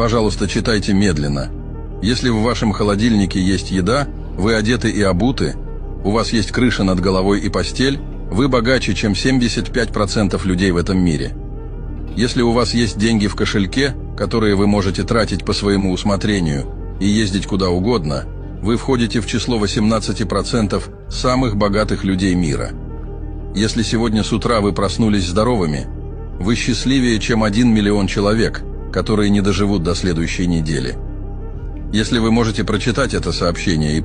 Пожалуйста, читайте медленно. Если в вашем холодильнике есть еда, вы одеты и обуты, у вас есть крыша над головой и постель, вы богаче, чем 75% людей в этом мире. Если у вас есть деньги в кошельке, которые вы можете тратить по своему усмотрению и ездить куда угодно, вы входите в число 18% самых богатых людей мира. Если сегодня с утра вы проснулись здоровыми, вы счастливее, чем 1 миллион человек, которые не доживут до следующей недели. Если вы можете прочитать это сообщение и